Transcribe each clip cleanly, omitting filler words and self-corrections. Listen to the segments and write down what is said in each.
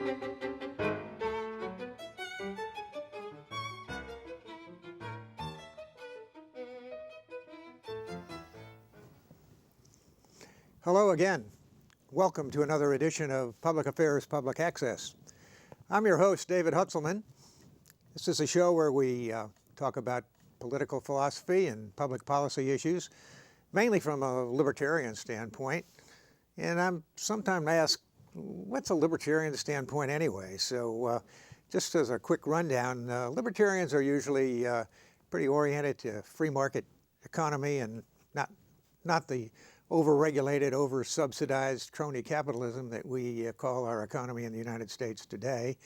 Hello again. Welcome to another edition of Public Affairs Public Access. I'm your host, David Hutzelman. This is a show where we talk about political philosophy and public policy issues, mainly from a libertarian standpoint. And I'm sometimes asked, what's a libertarian standpoint anyway? So just as a quick rundown, libertarians are usually pretty oriented to free market economy and not the over-regulated, over-subsidized crony capitalism that we call our economy in the United States today.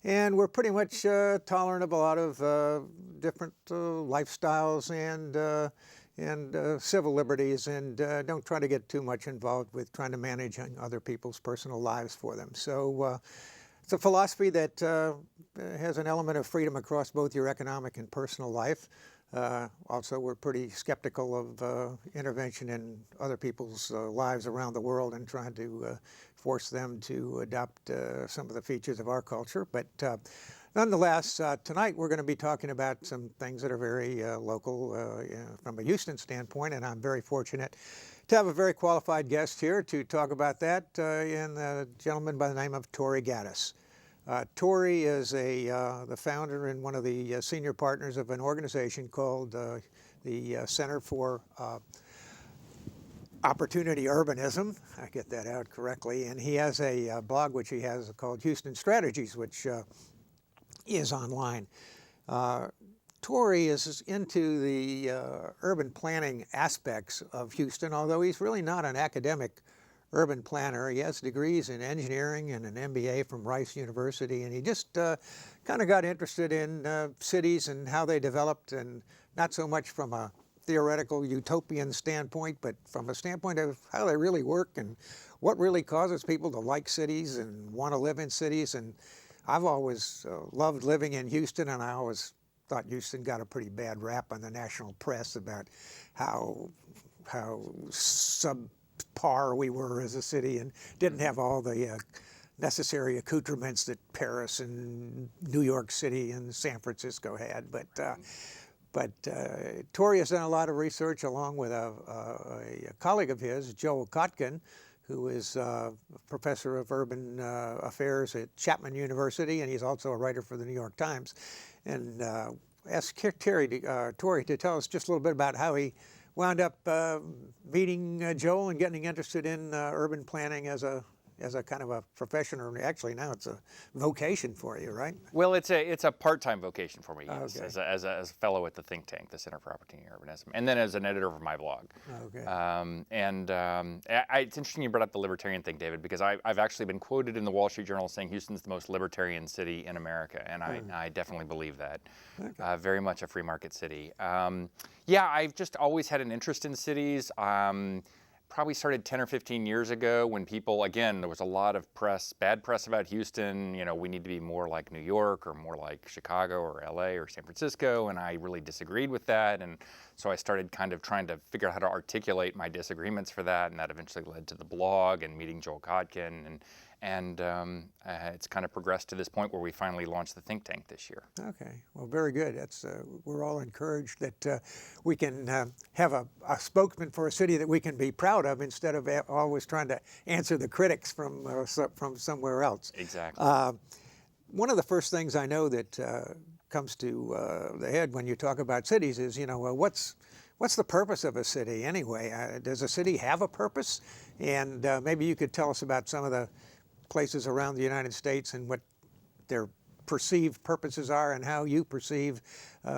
And we're pretty much tolerant of a lot of different lifestyles and civil liberties, and don't try to get too much involved with trying to manage other people's personal lives for them. So it's a philosophy that has an element of freedom across both your economic and personal life. Also, we're pretty skeptical of intervention in other people's lives around the world and trying to force them to adopt some of the features of our culture. But nonetheless, tonight we're going to be talking about some things that are very local from a Houston standpoint, and I'm very fortunate to have a very qualified guest here to talk about that, and a gentleman by the name of Tory Gattis. Tory is the founder and one of the senior partners of an organization called the Center for Opportunity Urbanism. I get that out correctly. And he has a blog which he has called Houston Strategies, which is online. Tory is into the urban planning aspects of Houston, although he's really not an academic urban planner. He has degrees in engineering and an MBA from Rice University, and he just kind of got interested in cities and how they developed, and not so much from a theoretical utopian standpoint, but from a standpoint of how they really work and what really causes people to like cities and want to live in cities. And I've always loved living in Houston, and I always thought Houston got a pretty bad rap on the national press about how subpar we were as a city and didn't have all the necessary accoutrements that Paris and New York City and San Francisco had. But Tory has done a lot of research along with a colleague of his, Joel Kotkin, who is a professor of urban affairs at Chapman University, and he's also a writer for the New York Times. And asked Tory to tell us just a little bit about how he wound up meeting Joel and getting interested in urban planning as a kind of a profession, or actually now it's a vocation for you, right? Well, it's a part-time vocation for me, yes, Okay. as a fellow at the think tank, the Center for Opportunity and Urbanism, and then as an editor for my blog. Okay. It's interesting you brought up the libertarian thing, David, because I've actually been quoted in the Wall Street Journal saying Houston's the most libertarian city in America, and I definitely believe that. Okay. Very much a free market city. Yeah, I've just always had an interest in cities. Probably started 10 or 15 years ago when people, again, there was a lot of bad press about Houston. You know, we need to be more like New York or more like Chicago or LA or San Francisco, and I really disagreed with that. And so I started kind of trying to figure out how to articulate my disagreements for that, and that eventually led to the blog and meeting Joel Kotkin, and it's kind of progressed to this point where we finally launched the think tank this year. Okay, well, very good. That's we're all encouraged that we can have a spokesman for a city that we can be proud of instead of always trying to answer the critics from somewhere else. Exactly. One of the first things I know that comes to the head when you talk about cities is, what's the purpose of a city anyway? Does a city have a purpose? And maybe you could tell us about some of the places around the United States and what their perceived purposes are and how you perceive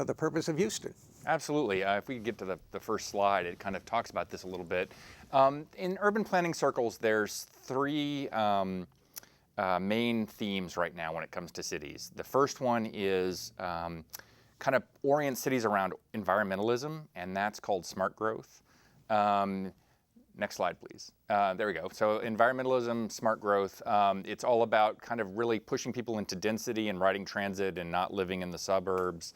the purpose of Houston. Absolutely. If we could get to the first slide, it kind of talks about this a little bit. In urban planning circles, there's three main themes right now when it comes to cities. The first one is kind of orient cities around environmentalism, and that's called smart growth. Next slide, please. There we go. So environmentalism, smart growth, it's all about kind of really pushing people into density and riding transit and not living in the suburbs.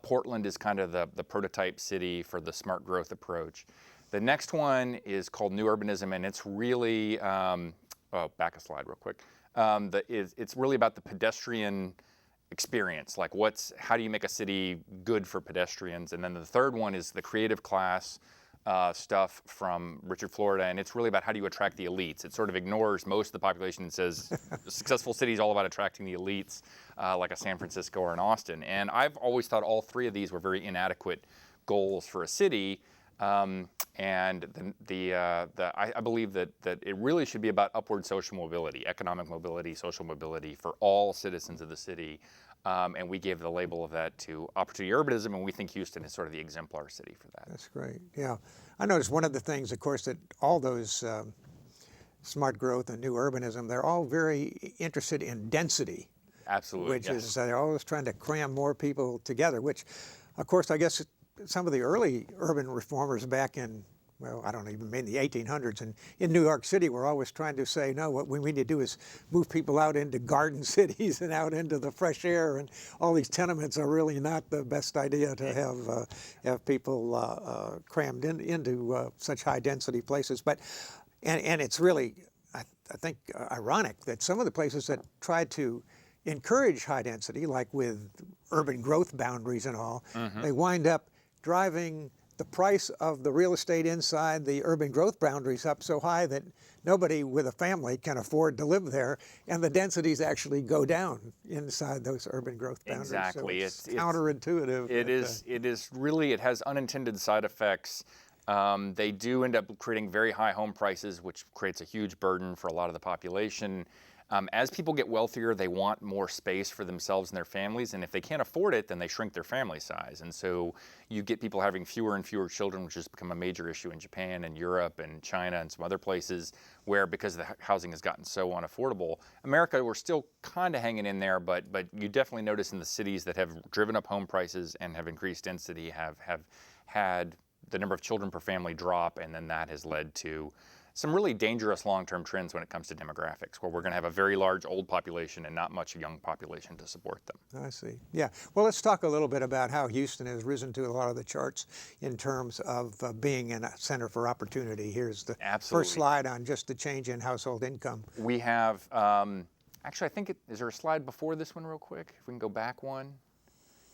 Portland is kind of the prototype city for the smart growth approach. The next one is called new urbanism, and it's really, back a slide real quick. It's really about the pedestrian experience. Like how do you make a city good for pedestrians? And then the third one is the creative class stuff from Richard Florida, and it's really about how do you attract the elites. It sort of ignores most of the population and says a successful city is all about attracting the elites, like a San Francisco or an Austin. And I've always thought all three of these were very inadequate goals for a city. I believe that it really should be about upward social mobility, economic mobility, social mobility for all citizens of the city. And we gave the label of that to Opportunity Urbanism, and we think Houston is sort of the exemplar city for that. That's great. Yeah. I noticed one of the things, of course, that all those smart growth and new urbanism, they're all very interested in density. Absolutely. Which yes. is, they're always trying to cram more people together, which, of course, I guess some of the early urban reformers back in, well, I don't even mean the 1800s, and in New York City were always trying to say, no, what we need to do is move people out into garden cities and out into the fresh air, and all these tenements are really not the best idea to have people crammed into such high density places. But and it's really, I think, ironic that some of the places that tried to encourage high density, like with urban growth boundaries and all, they wind up driving the price of the real estate inside the urban growth boundaries up so high that nobody with a family can afford to live there, and the densities actually go down inside those urban growth boundaries. Exactly. So it's counterintuitive. It is really, it has unintended side effects. They do end up creating very high home prices, which creates a huge burden for a lot of the population. As people get wealthier, they want more space for themselves and their families, and if they can't afford it, then they shrink their family size. And so you get people having fewer and fewer children, which has become a major issue in Japan and Europe and China and some other places where, because the housing has gotten so unaffordable. America, we're still kind of hanging in there, but you definitely notice in the cities that have driven up home prices and have increased density have had the number of children per family drop, and then that has led to some really dangerous long-term trends when it comes to demographics, where we're going to have a very large old population and not much young population to support them. I see. Yeah. Well, let's talk a little bit about how Houston has risen to a lot of the charts in terms of being a center for opportunity. Here's the first slide on just the change in household income. We have, actually, I think, is there a slide before this one real quick? If we can go back one.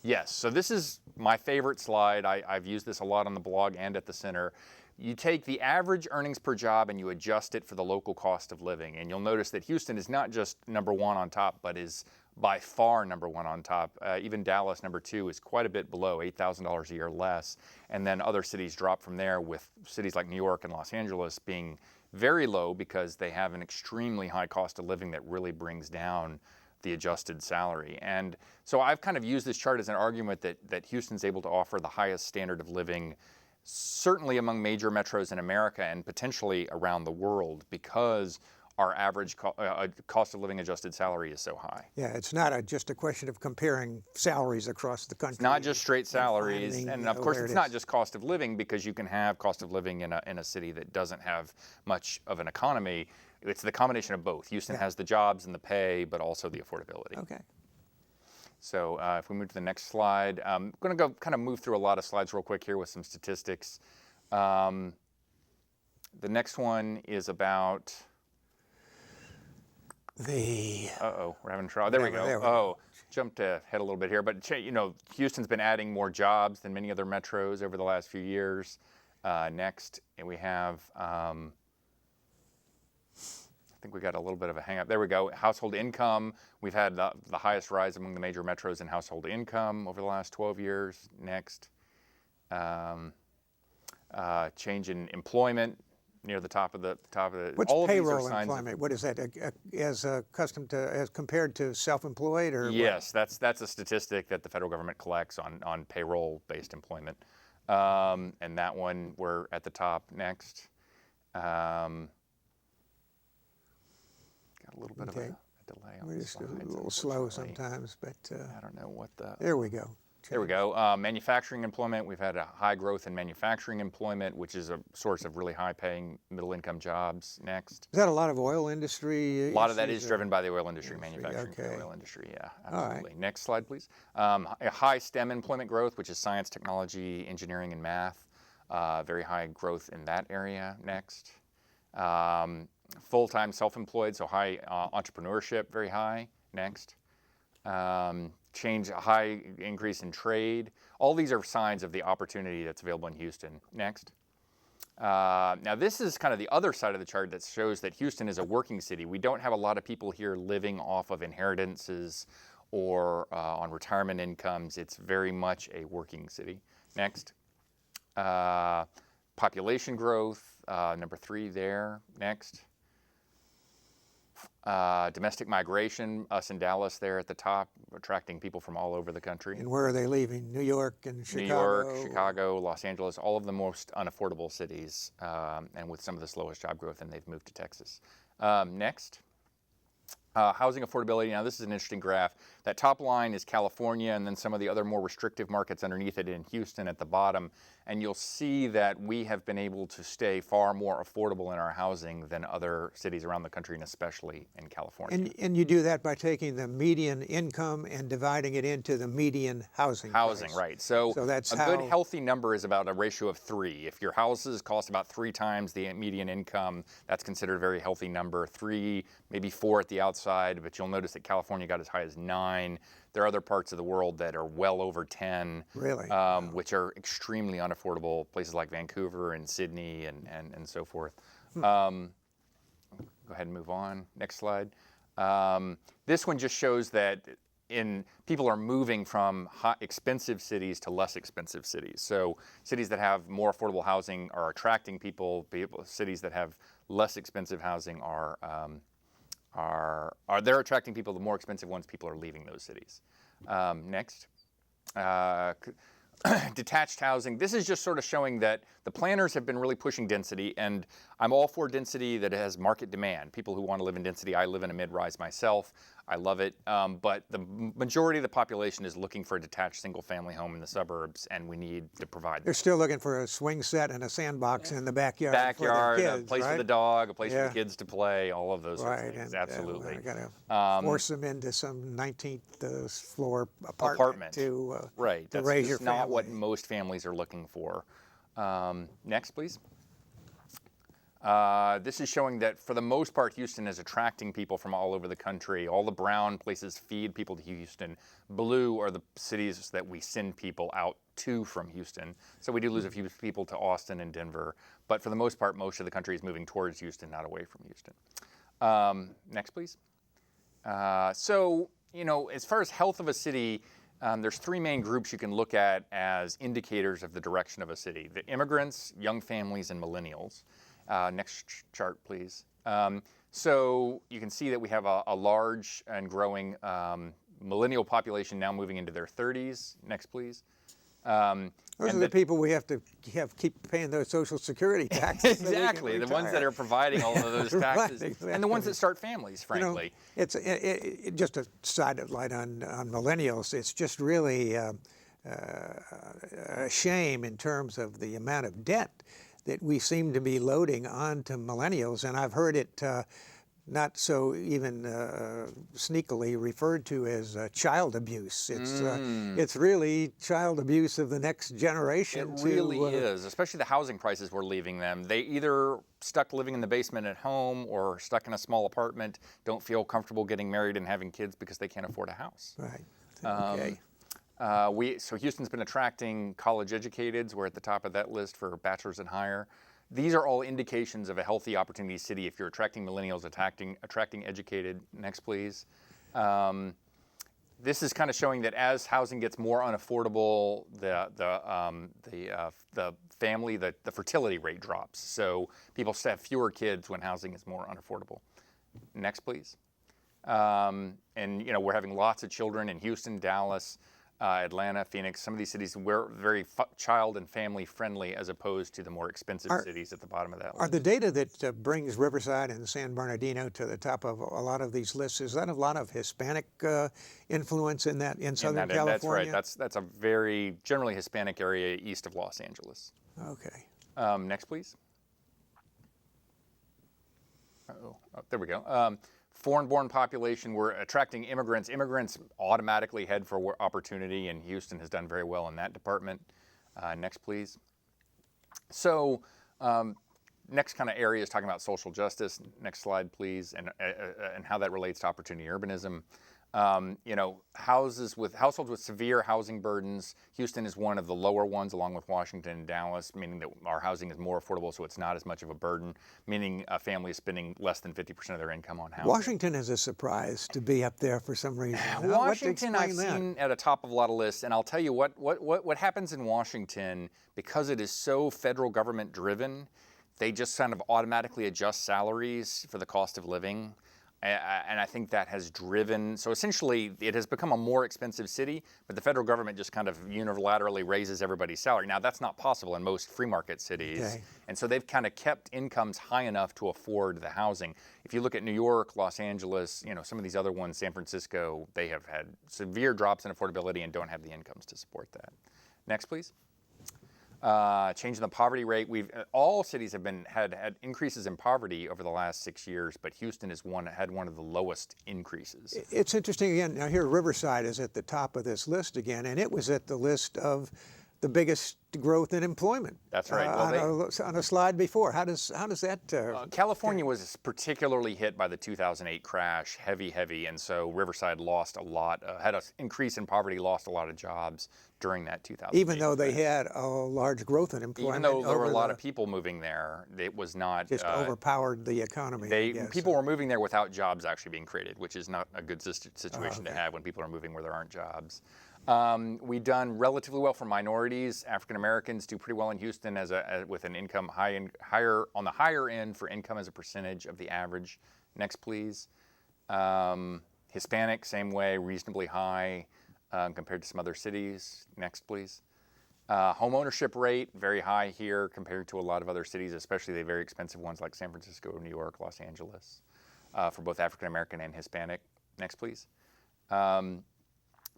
Yes. So this is my favorite slide. I've used this a lot on the blog and at the center. You take the average earnings per job and you adjust it for the local cost of living. And you'll notice that Houston is not just number one on top, but is by far number one on top. Even Dallas, number two, is quite a bit below, $8,000 a year less. And then other cities drop from there, with cities like New York and Los Angeles being very low because they have an extremely high cost of living that really brings down the adjusted salary. And so I've kind of used this chart as an argument that Houston's able to offer the highest standard of living, certainly among major metros in America and potentially around the world, because our average cost of living adjusted salary is so high. Yeah, it's not just a question of comparing salaries across the country. It's not just straight salaries, and of course it's not just cost of living, because you can have cost of living in a city that doesn't have much of an economy. It's the combination of both. Houston has the jobs and the pay, but also the affordability. Okay. So if we move to the next slide, I'm going to go kind of move through a lot of slides real quick here with some statistics. The next one is about the... we're having trouble. There we go. Jumped ahead a little bit here. But, Houston's been adding more jobs than many other metros over the last few years. Next, and we have... I think we got a little bit of a hang up. There we go. Household income. We've had the highest rise among the major metros in household income over the last 12 years. Next. Change in employment near the top of the What's all payroll of these are employment? What is that? As compared to self-employed, or yes, what? That's a statistic that the federal government collects on payroll-based employment. And that one, we're at the top. Next. Got a little bit of a delay on We're the just slides, a little slow sometimes, but I don't know what the... There we go. There we go. Manufacturing employment, we've had a high growth in manufacturing employment, which is a source of really high-paying middle-income jobs. Next. Is that a lot of oil industry? A lot of that is driven by the oil industry, manufacturing for the oil industry, yeah, absolutely. All right. Next slide, please. A high STEM employment growth, which is science, technology, engineering, and math. Very high growth in that area. Next. Full-time self-employed, so high entrepreneurship, very high. Next. Change, a high increase in trade. All these are signs of the opportunity that's available in Houston. Next. Now this is kind of the other side of the chart that shows that Houston is a working city. We don't have a lot of people here living off of inheritances or on retirement incomes. It's very much a working city. Next. Population growth, number 3 there. Next. Domestic migration, us in Dallas there at the top, attracting people from all over the country. And where are they leaving? New York and Chicago? New York, Chicago, Los Angeles, all of the most unaffordable cities, and with some of the slowest job growth, and they've moved to Texas. Next. Housing affordability. Now, this is an interesting graph. That top line is California, and then some of the other more restrictive markets underneath it in Houston at the bottom. And you'll see that we have been able to stay far more affordable in our housing than other cities around the country, and especially in California. And you do that by taking the median income and dividing it into the median housing price. Right. So that's a good healthy number is about a ratio of 3. If your houses cost about 3 times the median income, that's considered a very healthy number. 3, maybe 4 at the outside, but you'll notice that California got as high as 9. There are other parts of the world that are well over 10, really? Which are extremely unaffordable, places like Vancouver and Sydney and so forth. Go ahead and move on. Next slide. This one just shows that people are moving from expensive cities to less expensive cities. So cities that have more affordable housing are attracting people. Cities that have less expensive housing they're attracting people. The more expensive ones, people are leaving those cities. Next. Detached housing. This is just sort of showing that the planners have been really pushing density, and I'm all for density that has market demand. People who want to live in density. I live in a mid-rise myself. I love it, but the majority of the population is looking for a detached single-family home in the suburbs, and we need to provide They're still looking for a swing set and a sandbox in the backyard. Backyard, for their kids, a place right? for the dog, a place for the kids to play, all of those sorts of things. And, Absolutely. I got to force them into some 19th floor apartment to right. to That's raise your just family. not what most families are looking for. Next, please. This is showing that for the most part, Houston is attracting people from all over the country. All the brown places feed people to Houston. Blue are the cities that we send people out to from Houston. So we do lose a few people to Austin and Denver. But for the most part, most of the country is moving towards Houston, not away from Houston. Next, please. So, as far as health of a city, there's 3 main groups you can look at as indicators of the direction of a city. The immigrants, young families, and millennials. Next chart, please. So you can see that we have a large and growing millennial population now moving into their 30s. Next, please. Those are the people we have to keep paying those Social Security taxes. Exactly, the ones that are providing all of those taxes, Right, exactly. and the ones that start families, frankly. It's just a sidelight on millennials. It's just really a shame in terms of the amount of debt that we seem to be loading onto millennials, and I've heard it not so even sneakily referred to as child abuse. It's really child abuse of the next generation. It really is, especially the housing prices we're leaving them. They either stuck living in the basement at home or stuck in a small apartment, don't feel comfortable getting married and having kids because they can't afford a house. Right. Okay. So Houston's been attracting college educateds. We're at the top of that list for bachelor's and higher. These are all indications of a healthy opportunity city if you're attracting millennials, attracting educated. Next, please. This is kind of showing that as housing gets more unaffordable, the fertility rate drops. So people have fewer kids when housing is more unaffordable. Next, please. And we're having lots of children in Houston, Dallas, Atlanta, Phoenix. Some of these cities were very child and family friendly as opposed to the more expensive cities at the bottom of that list. Are the data that brings Riverside and San Bernardino to the top of a lot of these lists, is that a lot of Hispanic influence in Southern California? That's right. That's a very generally Hispanic area east of Los Angeles. Okay. Next, please. Oh, there we go. Foreign-born population, we're attracting immigrants. Immigrants automatically head for opportunity, and Houston has done very well in that department. Next, please. So next kind of area is talking about social justice. Next slide, please, and how that relates to opportunity urbanism. Households with severe housing burdens. Houston is one of the lower ones, along with Washington and Dallas, meaning that our housing is more affordable, so it's not as much of a burden, meaning a family is spending less than 50% of their income on housing. Washington is a surprise to be up there for some reason. Washington, I've seen at the top of a lot of lists, and I'll tell you what happens in Washington, because it is so federal government driven, they just kind of automatically adjust salaries for the cost of living. And I think that has driven, so essentially it has become a more expensive city, but the federal government just kind of unilaterally raises everybody's salary. Now that's not possible in most free market cities. Okay. And so they've kind of kept incomes high enough to afford the housing. If you look at New York, Los Angeles, some of these other ones, San Francisco, they have had severe drops in affordability and don't have the incomes to support that. Next, please. Change in the poverty rate. All cities have had increases in poverty over the last 6 years, but Houston had one of the lowest increases. It's interesting again. Now here, Riverside is at the top of this list again, and it was at the list of the biggest growth in employment. That's right. On a slide before. How does that? California was particularly hit by the 2008 crash, heavy, and so Riverside lost a lot. Had an increase in poverty, lost a lot of jobs during that 2008. Even though they had a large growth in employment. Even though there were a lot of people moving there, it was not just overpowered the economy. People were moving there without jobs actually being created, which is not a good situation to have when people are moving where there aren't jobs. We've done relatively well for minorities. African Americans do pretty well in Houston with an income higher on the higher end for income as a percentage of the average. Next, please. Hispanic, same way, reasonably high compared to some other cities. Next, please. Home ownership rate, very high here compared to a lot of other cities, especially the very expensive ones like San Francisco, New York, Los Angeles, for both African American and Hispanic. Next, please.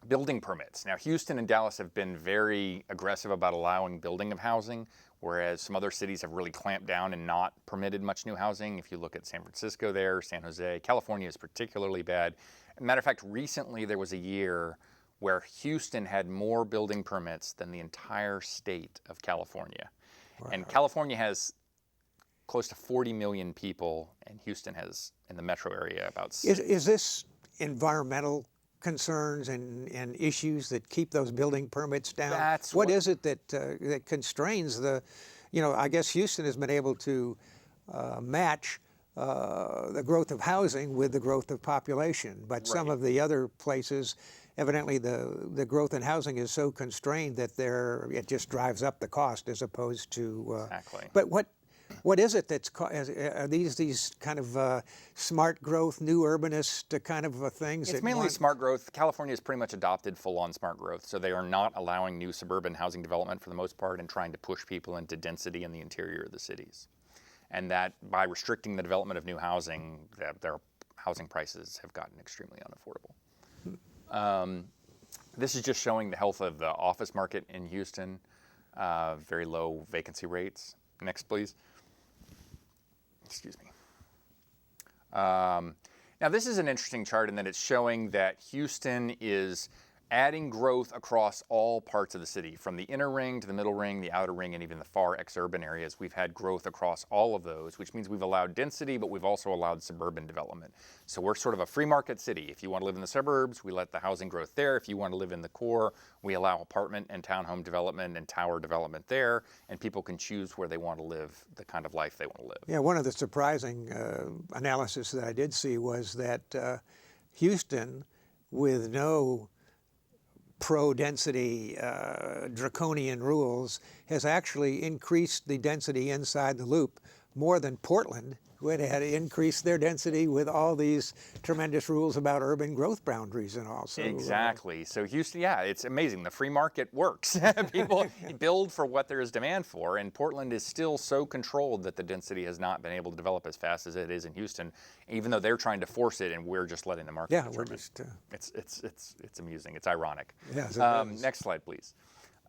Building permits. Now, Houston and Dallas have been very aggressive about allowing building of housing, whereas some other cities have really clamped down and not permitted much new housing. If you look at San Francisco there, San Jose, California is particularly bad. As a matter of fact, recently there was a year where Houston had more building permits than the entire state of California. Wow. And California has close to 40 million people, and Houston has, in the metro area, about... Is this environmental concerns and issues that keep those building permits down? What is it that constrains the, I guess Houston has been able to match the growth of housing with the growth of population, but right. Some of the other places, evidently the growth in housing is so constrained that it just drives up the cost as opposed to... Exactly. But what is it that's, are these kind of smart growth, new urbanist kind of things? It's mainly smart growth. California has pretty much adopted full-on smart growth, so they are not allowing new suburban housing development for the most part and trying to push people into density in the interior of the cities. And that by restricting the development of new housing, their housing prices have gotten extremely unaffordable. This is just showing the health of the office market in Houston, very low vacancy rates. Next, please. Excuse me. Now, this is an interesting chart in that it's showing that Houston is adding growth across all parts of the city, from the inner ring to the middle ring, the outer ring, and even the far ex-urban areas. We've had growth across all of those, which means we've allowed density, but we've also allowed suburban development. So we're sort of a free market city. If you want to live in the suburbs, we let the housing growth there. If you want to live in the core, we allow apartment and townhome development and tower development there, and people can choose where they want to live, the kind of life they want to live. Yeah, one of the surprising analysis that I did see was that Houston, with no pro-density draconian rules, has actually increased the density inside the loop more than Portland, who had increased their density with all these tremendous rules about urban growth boundaries and all. So, exactly. So Houston, yeah, it's amazing. The free market works. People build for what there is demand for, and Portland is still so controlled that the density has not been able to develop as fast as it is in Houston, even though they're trying to force it, and we're just letting the market determine. We're just... It's amusing. It's ironic. Yes, next slide, please.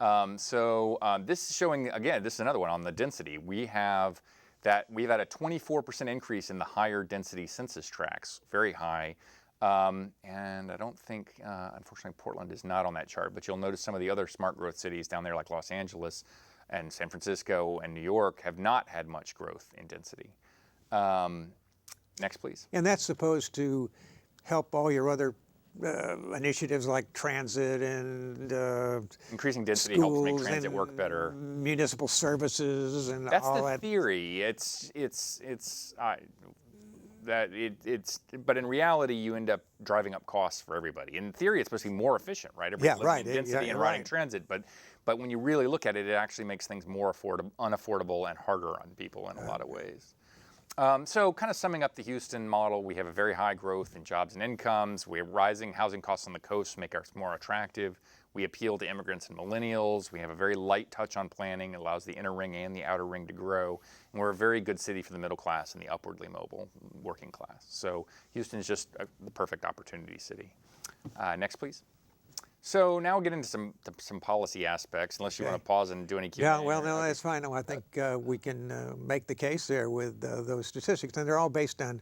This is showing, again, this is another one on the density. We've had a 24% increase in the higher density census tracts, very high. And I don't think, unfortunately, Portland is not on that chart, but you'll notice some of the other smart growth cities down there like Los Angeles and San Francisco and New York have not had much growth in density. Next, please. And that's supposed to help all your other initiatives like transit and Increasing density schools helps make transit and work better. municipal services and That's all the that. theory. But in reality, you end up driving up costs for everybody. In theory, it's supposed to be more efficient, right? Everybody's living in density and riding transit, but when you really look at it, it actually makes things more unaffordable and harder on people in a lot of ways. So kind of summing up the Houston model, we have a very high growth in jobs and incomes. We have rising housing costs on the coast make us more attractive. We appeal to immigrants and millennials. We have a very light touch on planning. It allows the inner ring and the outer ring to grow. And we're a very good city for the middle class and the upwardly mobile working class. So Houston is just the perfect opportunity city. Next, please. So now we'll get into some policy aspects, unless you want to pause and do any Q&A. Yeah, well, no, that's fine. No, I think we can make the case there with those statistics. And they're all based on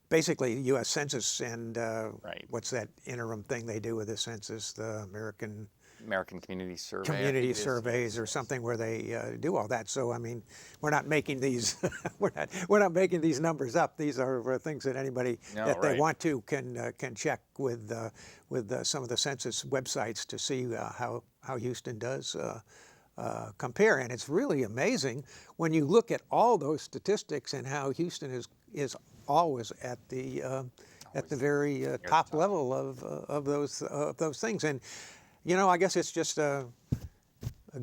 basically the U.S. Census and what's that interim thing they do with the census, the American Community Survey. Community surveys or something where they do all that. So I mean, we're not making these we're not making these numbers up. These are things that anybody they want to can check with some of the census websites to see how Houston does compare. And it's really amazing when you look at all those statistics and how Houston is always at the very top level of those things. And you know, I guess it's just a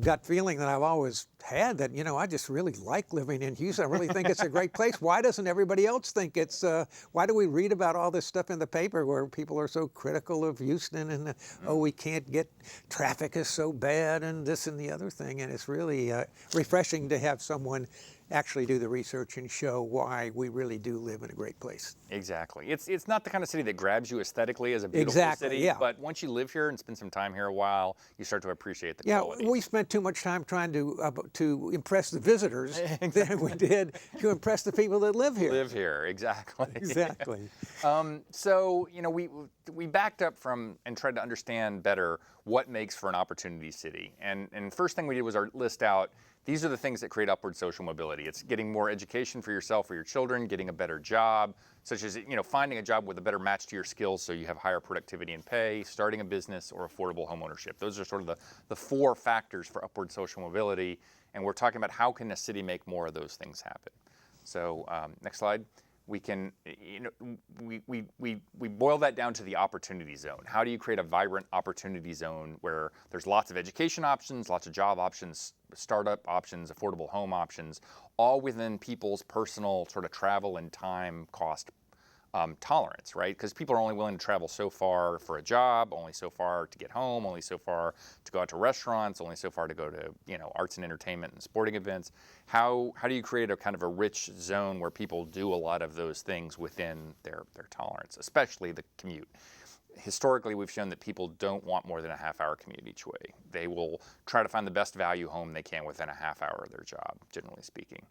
gut feeling that I've always had that, you know, I just really like living in Houston. I really think it's a great place. Why doesn't everybody else think it's, why do we read about all this stuff in the paper where people are so critical of Houston and, oh, we can't get, traffic is so bad and this and the other thing. And it's really refreshing to have someone actually do the research and show why we really do live in a great place. Exactly. It's not the kind of city that grabs you aesthetically as a beautiful city, but once you live here and spend some time here a while, you start to appreciate the quality. Yeah, we spent too much time trying to impress the visitors than we did to impress the people that live here. Exactly. Exactly. So, you know, we backed up from and tried to understand better what makes for an opportunity city. And first thing we did was list out, these are the things that create upward social mobility. It's getting more education for yourself or your children, getting a better job, such as, you know, finding a job with a better match to your skills so you have higher productivity and pay, starting a business, or affordable home ownership. Those are sort of the four factors for upward social mobility. And we're talking about how can a city make more of those things happen. So next slide. We can, you know, we boil that down to the opportunity zone. How do you create a vibrant opportunity zone where there's lots of education options, lots of job options, startup options, affordable home options, all within people's personal sort of travel and time cost tolerance, right? Because people are only willing to travel so far for a job, only so far to get home, only so far to go out to restaurants, only so far to go to, you know, arts and entertainment and sporting events. How do you create a kind of a rich zone where people do a lot of those things within their tolerance, especially the commute? Historically, we've shown that people don't want more than a half-hour commute each way. They will try to find the best value home they can within a half hour of their job, generally speaking.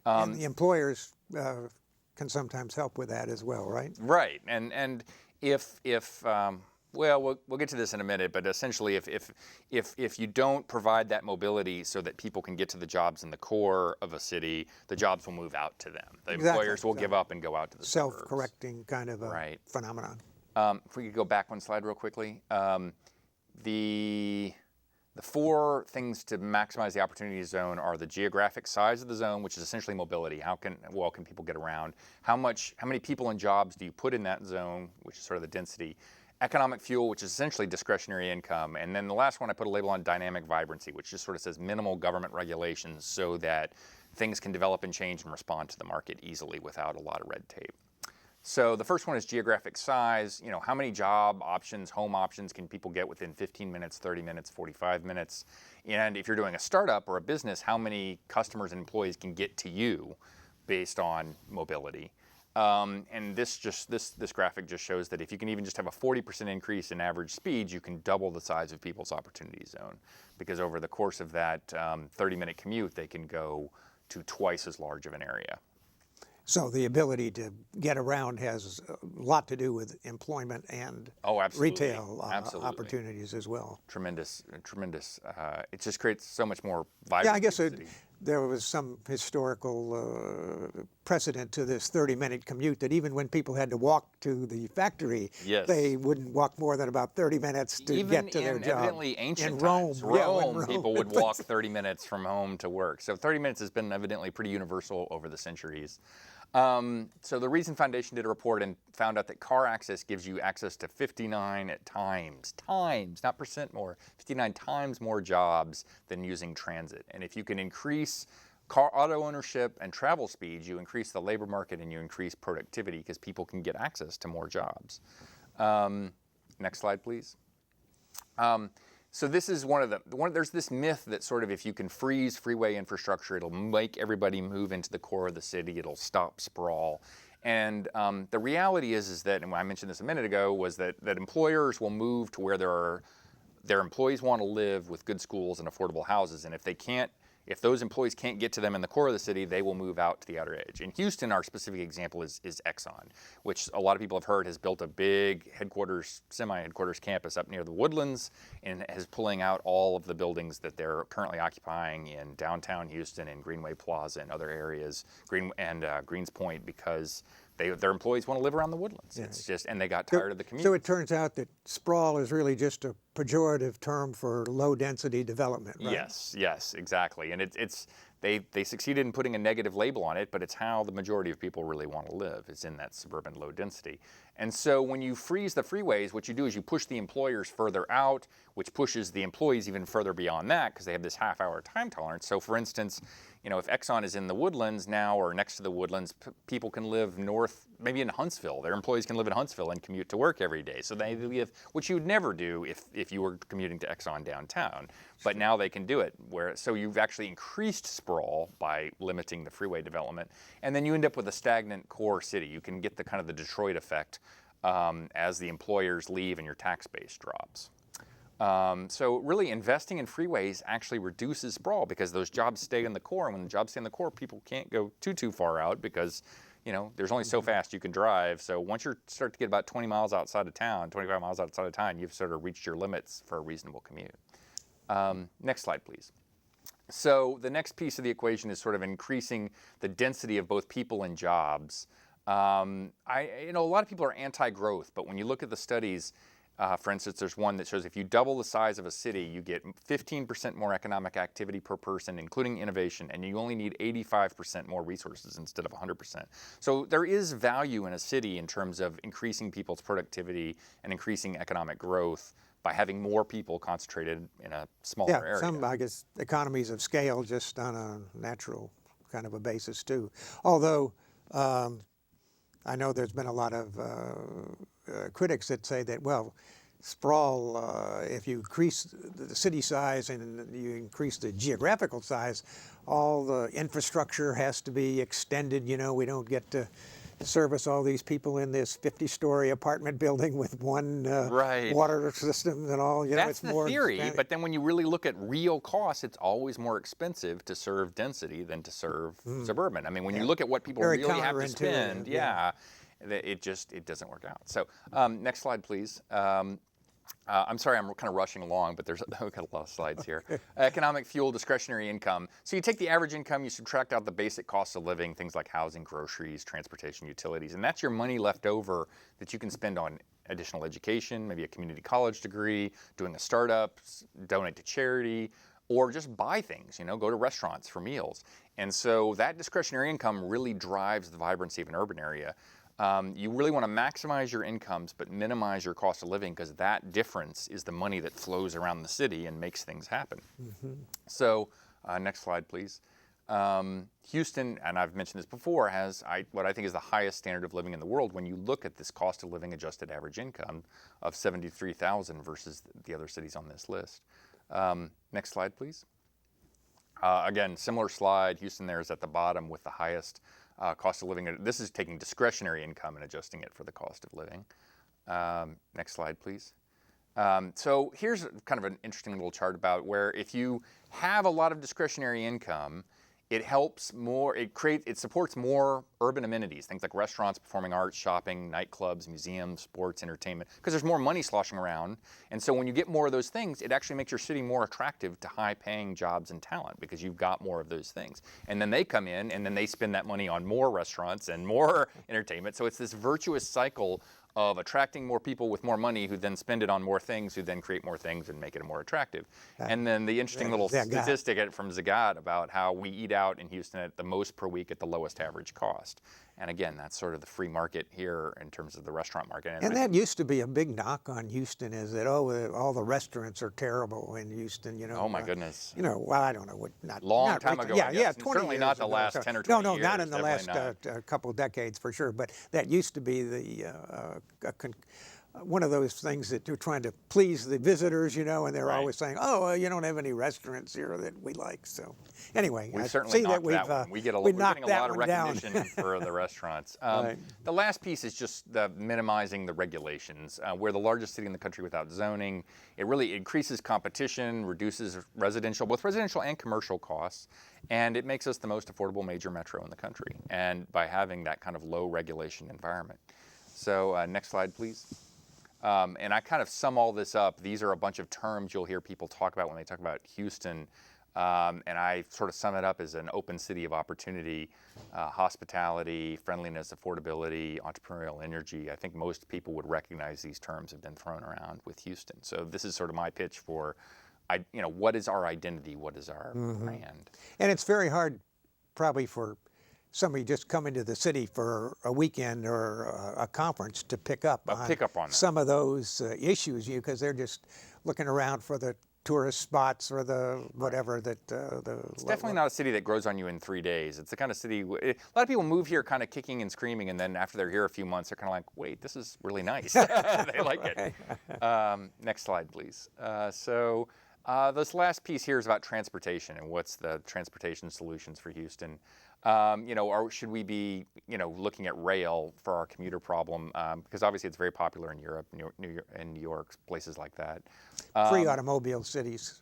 And the employers can sometimes help with that as well, right? Right, and if well, we'll get to this in a minute, but essentially, if you don't provide that mobility so that people can get to the jobs in the core of a city, the jobs will move out to them. The employers will give up and go out to the suburbs. Self-correcting kind of a phenomenon. If we could go back one slide real quickly. The four things to maximize the opportunity zone are the geographic size of the zone, which is essentially mobility. How well can people get around? How many people and jobs do you put in that zone, which is sort of the density? Economic fuel, which is essentially discretionary income. And then the last one, I put a label on dynamic vibrancy, which just sort of says minimal government regulations so that things can develop and change and respond to the market easily without a lot of red tape. So the first one is geographic size. You know, how many job options, home options can people get within 15 minutes, 30 minutes, 45 minutes? And if you're doing a startup or a business, how many customers and employees can get to you based on mobility? And this graphic just shows that if you can even just have a 40% increase in average speeds, you can double the size of people's opportunity zone. Because over the course of that 30-minute commute, they can go to twice as large of an area. So the ability to get around has a lot to do with employment and Oh, absolutely. retail Absolutely. opportunities as well. Tremendous. It just creates so much more Yeah, I vibrancy guess in the city. there was some historical precedent to this 30-minute commute that even when people had to walk to the factory, Yes. they wouldn't walk more than about 30 minutes to Even get to their in job. evidently ancient in times, Rome, yeah, when Rome, people would and walk things. 30 minutes from home to work. So 30 minutes has been evidently pretty universal over the centuries. So the Reason Foundation did a report and found out that car access gives you access to 59 times, not percent more, 59 times more jobs than using transit. And if you can increase auto ownership and travel speeds, you increase the labor market and you increase productivity because people can get access to more jobs. Next slide, please. So this is there's this myth that sort of if you can freeze freeway infrastructure, it'll make everybody move into the core of the city, it'll stop sprawl. And the reality is that, and I mentioned this a minute ago, was that employers will move to where their employees want to live with good schools and affordable houses. And if those employees can't get to them in the core of the city, they will move out to the outer edge. In Houston, our specific example is Exxon, which a lot of people have heard has built a big semi-headquarters campus up near the Woodlands and is pulling out all of the buildings that they're currently occupying in downtown Houston and Greenway Plaza and other areas, Greens Point, because their employees want to live around the Woodlands. Yeah. It's just, and they got tired of the commute. So it turns out that sprawl is really just a pejorative term for low density development, right? Yes, exactly. And they succeeded in putting a negative label on it, but it's how the majority of people really want to live, is in that suburban low density. And so when you freeze the freeways, what you do is you push the employers further out, which pushes the employees even further beyond that because they have this half-hour time tolerance. So for instance, if Exxon is in the Woodlands now or next to the Woodlands, people can live north, maybe in Huntsville. Their employees can live in Huntsville and commute to work every day. So they live, which you would never do if you were commuting to Exxon downtown. But now they can do it. So you've actually increased sprawl by limiting the freeway development. And then you end up with a stagnant core city. You can get the kind of the Detroit effect as the employers leave and your tax base drops. So really investing in freeways actually reduces sprawl because those jobs stay in the core. And when the jobs stay in the core, people can't go too far out because, there's only so fast you can drive. So once you start to get about 20 miles outside of town, 25 miles outside of town, you've sort of reached your limits for a reasonable commute. Next slide, please. So the next piece of the equation is sort of increasing the density of both people and jobs. A lot of people are anti-growth, but when you look at the studies, for instance, there's one that shows if you double the size of a city, you get 15% more economic activity per person, including innovation, and you only need 85% more resources instead of 100%. So there is value in a city in terms of increasing people's productivity and increasing economic growth by having more people concentrated in a smaller area. Some, I guess, economies of scale just on a natural kind of a basis too. Although I know there's been a lot of critics that say that, well, sprawl, if you increase the city size and you increase the geographical size, all the infrastructure has to be extended. We don't get to service all these people in this 50-story apartment building with one water system and all. That's it's the more theory, but then when you really look at real costs, it's always more expensive to serve density than to serve suburban. I mean, when you look at what people Very really have to spend, yeah. it doesn't work out. So next slide, please. I'm sorry, I'm kind of rushing along, but we've got a lot of slides here. Economic fuel, discretionary income. So you take the average income, you subtract out the basic costs of living, things like housing, groceries, transportation, utilities, and that's your money left over that you can spend on additional education, maybe a community college degree, doing a startup, donate to charity, or just buy things, go to restaurants for meals. And so that discretionary income really drives the vibrancy of an urban area. You really want to maximize your incomes but minimize your cost of living because that difference is the money that flows around the city and makes things happen. So next slide, please. Houston, and I've mentioned this before, has what I think is the highest standard of living in the world when you look at this cost of living adjusted average income of $73,000 versus the other cities on this list. Next slide, please. Again, similar slide. Houston there is at the bottom with the highest cost of living. This is taking discretionary income and adjusting it for the cost of living. Next slide, please. So here's kind of an interesting little chart about where if you have a lot of discretionary income It helps more, it supports more urban amenities, things like restaurants, performing arts, shopping, nightclubs, museums, sports, entertainment, because there's more money sloshing around. And so when you get more of those things, it actually makes your city more attractive to high-paying jobs and talent because you've got more of those things. And then they come in and then they spend that money on more restaurants and more entertainment. So it's this virtuous cycle of attracting more people with more money who then spend it on more things, who then create more things and make it more attractive. And then the interesting little statistic from Zagat about how we eat out in Houston at the most per week at the lowest average cost. And again, that's sort of the free market here in terms of the restaurant market. And that used to be a big knock on Houston, is that, all the restaurants are terrible in Houston, Oh my goodness. well, I don't know, Long time ago. Yeah, 20 certainly years not the ago. last 10 or 20 years. No, not in the last not. couple of decades for sure, but that used to be one of those things that you're trying to please the visitors, and they're always saying, you don't have any restaurants here that we like. So anyway, we I certainly see that we've we're getting a lot of recognition for the restaurants. The last piece is just minimizing the regulations. We're the largest city in the country without zoning. It really increases competition, reduces both residential and commercial costs, and it makes us the most affordable major metro in the country, and by having that kind of low regulation environment. So next slide, please. And I kind of sum all this up. These are a bunch of terms you'll hear people talk about when they talk about Houston. And I sort of sum it up as an open city of opportunity, hospitality, friendliness, affordability, entrepreneurial energy. I think most people would recognize these terms have been thrown around with Houston. So this is sort of my pitch for, what is our identity? What is our brand? And it's very hard probably for somebody just coming to the city for a weekend or a conference to pick up on some of those issues, because they're just looking around for the tourist spots or the whatever that it's definitely not a city that grows on you in 3 days. It's the kind of city, a lot of people move here kind of kicking and screaming, and then after they're here a few months, they're kind of like, wait, this is really nice. They like it. Next slide, please. This last piece here is about transportation and what's the transportation solutions for Houston. Or should we be, looking at rail for our commuter problem? Because obviously it's very popular in Europe, New York, places like that. Free automobile cities.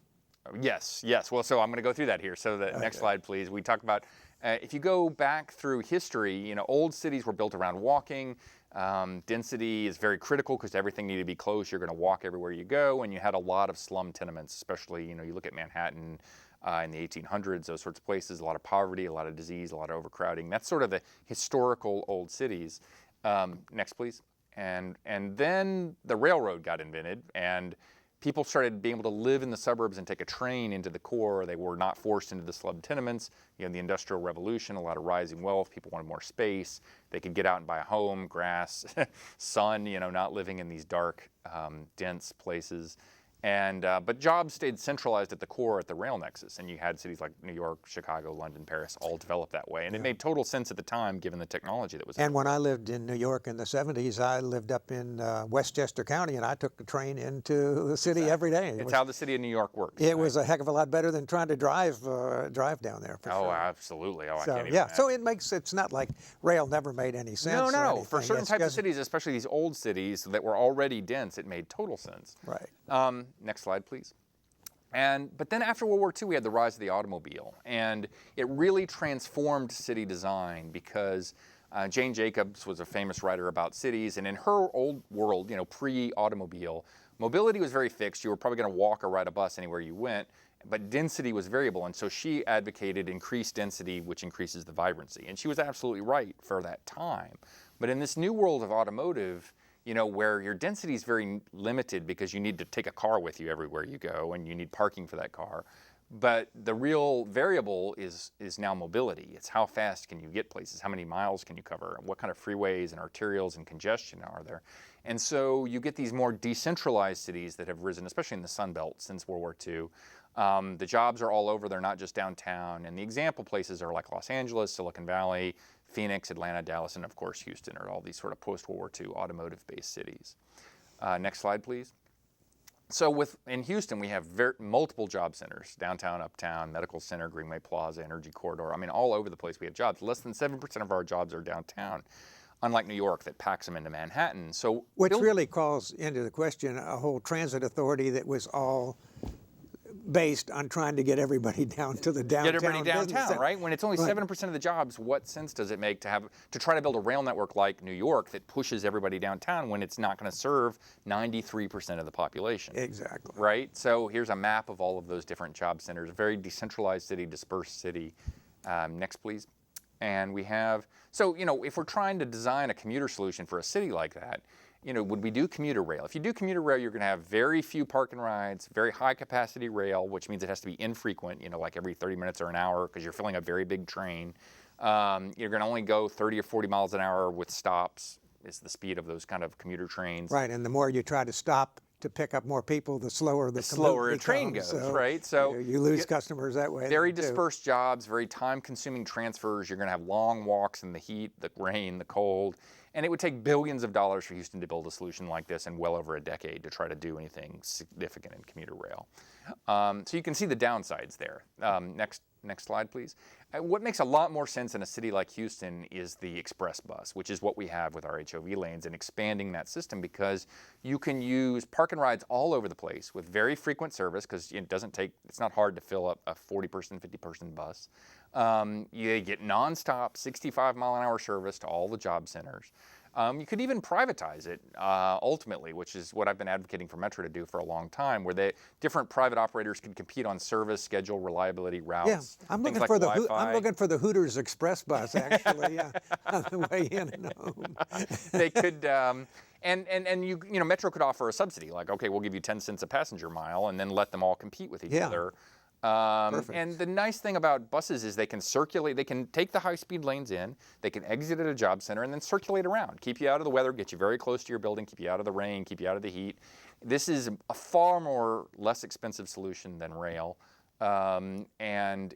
Yes. Well, so I'm going to go through that here. So the next slide, please. We talk about, if you go back through history, old cities were built around walking. Density is very critical because everything needed to be close. You're going to walk everywhere you go, and you had a lot of slum tenements, especially, you look at Manhattan in the 1800s, those sorts of places, a lot of poverty, a lot of disease, a lot of overcrowding. That's sort of the historical old cities. Next, please. And then the railroad got invented, and people started being able to live in the suburbs and take a train into the core. They were not forced into the slum tenements. The Industrial Revolution, a lot of rising wealth. People wanted more space. They could get out and buy a home, grass, sun, not living in these dark, dense places. But jobs stayed centralized at the core at the rail nexus, and you had cities like New York, Chicago, London, Paris all develop that way. And it made total sense at the time, given the technology that was And when I lived in New York in the 70s, I lived up in Westchester County, and I took the train into the city every day. It's how the city of New York works. It was a heck of a lot better than trying to drive down there. For sure. Absolutely. I can't even imagine. So it's not like rail never made any sense. No. For certain types of cities, especially these old cities that were already dense, it made total sense. Right. Next slide, please. But then after World War II, we had the rise of the automobile, and it really transformed city design because Jane Jacobs was a famous writer about cities, and in her old world, pre-automobile, mobility was very fixed. You were probably going to walk or ride a bus anywhere you went, but density was variable, and so she advocated increased density, which increases the vibrancy, and she was absolutely right for that time. But in this new world of automotive, where your density is very limited because you need to take a car with you everywhere you go and you need parking for that car. But the real variable is now mobility. It's how fast can you get places, how many miles can you cover, what kind of freeways and arterials and congestion are there. And so you get these more decentralized cities that have risen, especially in the Sun Belt since World War II. The jobs are all over, they're not just downtown. And the example places are like Los Angeles, Silicon Valley, Phoenix, Atlanta, Dallas, and of course Houston are all these sort of post-World War II automotive-based cities. Next slide, please. So in Houston, we have multiple job centers, downtown, uptown, medical center, Greenway Plaza, Energy Corridor. All over the place we have jobs. Less than 7% of our jobs are downtown, unlike New York that packs them into Manhattan. Which really calls into the question a whole transit authority that was all based on trying to get everybody down to the downtown. Get everybody downtown, business. right? When it's only 7% of the jobs, what sense does it make to try to build a rail network like New York that pushes everybody downtown when it's not going to serve 93% of the population? Exactly. Right? So here's a map of all of those different job centers. Very decentralized city, dispersed city. Next, please. And we have, so, if we're trying to design a commuter solution for a city like that, would we do commuter rail? If you do commuter rail, you're going to have very few park and rides, very high capacity rail, which means it has to be infrequent, like every 30 minutes or an hour because you're filling a very big train. You're going to only go 30 or 40 miles an hour with stops is the speed of those kind of commuter trains. Right, and the more you try to stop to pick up more people, the slower the train goes, right? So you lose customers that way. Very dispersed jobs, very time-consuming transfers. You're going to have long walks in the heat, the rain, the cold. And it would take billions of dollars for Houston to build a solution like this and well over a decade to try to do anything significant in commuter rail. So you can see the downsides there. Next slide, please. What makes a lot more sense in a city like Houston is the express bus, which is what we have with our HOV lanes, and expanding that system because you can use park and rides all over the place with very frequent service because it's not hard to fill up a 40-person, 50-person bus. You get nonstop 65-mile-an-hour service to all the job centers. You could even privatize it ultimately, which is what I've been advocating for Metro to do for a long time, where different private operators can compete on service, schedule, reliability, routes. Yeah, I'm looking for the Hooters Express bus actually on the way in and home. They could. And Metro could offer a subsidy, like, okay, we'll give you 10 cents a passenger mile, and then let them all compete with each other. And the nice thing about buses is they can circulate, they can take the high-speed lanes in, they can exit at a job center and then circulate around, keep you out of the weather, get you very close to your building, keep you out of the rain, keep you out of the heat. This is a far less expensive solution than rail, and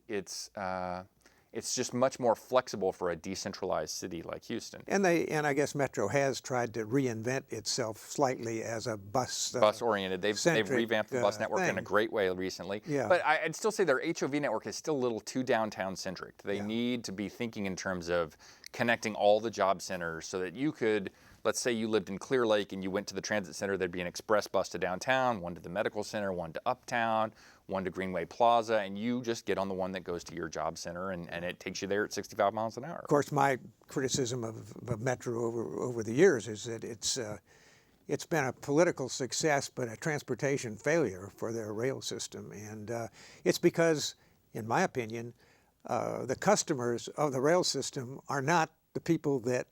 it's just much more flexible for a decentralized city like Houston. And I guess Metro has tried to reinvent itself slightly as a bus-oriented. They've revamped the bus network in a great way recently. Yeah. But I'd still say their HOV network is still a little too downtown-centric. They need to be thinking in terms of connecting all the job centers so that you could, let's say you lived in Clear Lake and you went to the transit center, there'd be an express bus to downtown, one to the medical center, one to Uptown, one to Greenway Plaza, and you just get on the one that goes to your job center, and it takes you there at 65 miles an hour. Of course, my criticism of Metro over the years is that it's been a political success but a transportation failure for their rail system, and it's because, in my opinion, the customers of the rail system are not the people that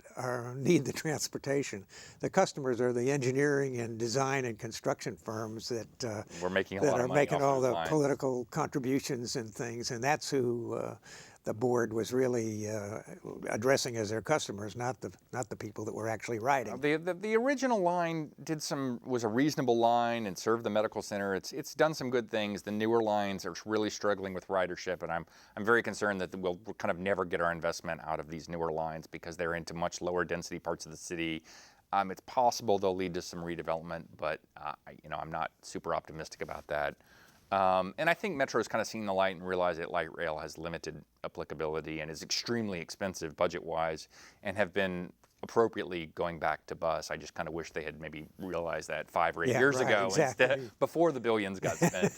need the transportation. The customers are the engineering and design and construction firms that are making all the political contributions and things, and that's who the board was really addressing as their customers, not the people that were actually riding. The original line was a reasonable line and served the medical center. It's done some good things. The newer lines are really struggling with ridership, and I'm very concerned that we'll kind of never get our investment out of these newer lines because they're into much lower density parts of the city. It's possible they'll lead to some redevelopment, but I'm not super optimistic about that. And I think Metro's kind of seen the light and realized that light rail has limited applicability and is extremely expensive budget-wise, and have been appropriately going back to bus. I just kind of wish they had maybe realized that 5 or 8 years ago, instead, before the billions got spent.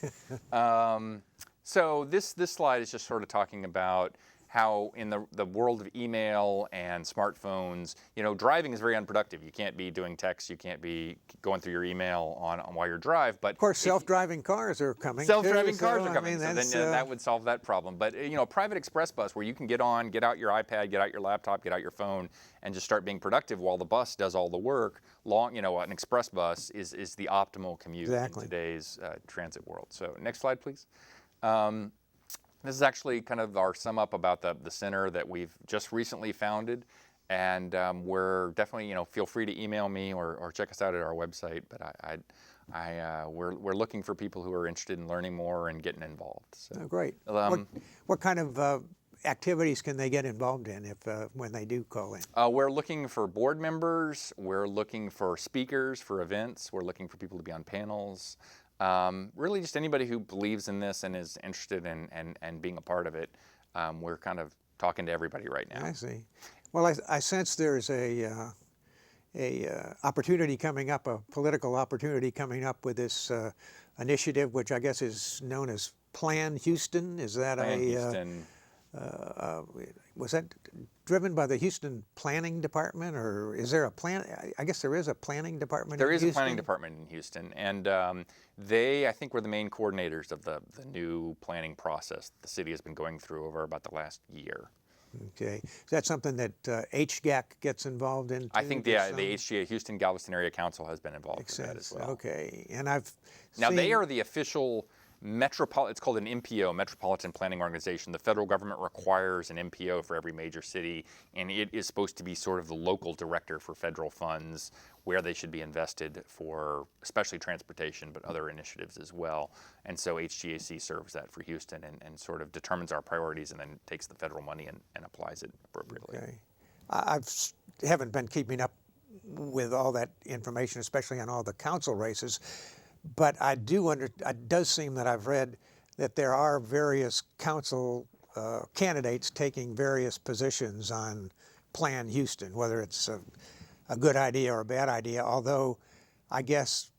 So this slide is just sort of talking about how in the world of email and smartphones, driving is very unproductive. You can't be doing text, you can't be going through your email on while you drive. But of course, self-driving cars are coming. Self-driving cars are coming, I mean, so then that would solve that problem. But a private express bus where you can get out your iPad, get out your laptop, get out your phone, and just start being productive while the bus does all the work. An express bus is the optimal commute in today's transit world. So next slide, please. This is actually kind of our sum up about the center that we've just recently founded, and we're definitely, feel free to email me or check us out at our website. But we're looking for people who are interested in learning more and getting involved. So, great. What kind of activities can they get involved in when they do call in? We're looking for board members. We're looking for speakers for events. We're looking for people to be on panels. Really just anybody who believes in this and is interested in being a part of it. We're kind of talking to everybody right now. I see. Well, I sense there's an opportunity coming up, a political opportunity coming up with this initiative, which I guess is known as Plan Houston. Is that Plan Houston. Was that driven by the Houston Planning Department, or is there a plan? I guess there is a planning department. There in is Houston? a planning department in Houston, and they, I think, were the main coordinators of the new planning process the city has been going through over about the last year. Okay, is that something that HGAC gets involved in? I think the HGA, Houston Galveston Area Council, has been involved with that as well. Okay, and I've now seen... they are the official it's called an MPO, Metropolitan Planning Organization. The federal government requires an MPO for every major city, and it is supposed to be sort of the local director for federal funds, where they should be invested for especially transportation, but other initiatives as well. And so HGAC serves that for Houston and sort of determines our priorities and then takes the federal money and applies it appropriately. Okay. I haven't been keeping up with all that information, especially on all the council races, but it does seem that I've read that there are various council candidates taking various positions on Plan Houston, whether it's a good idea or a bad idea, although I guess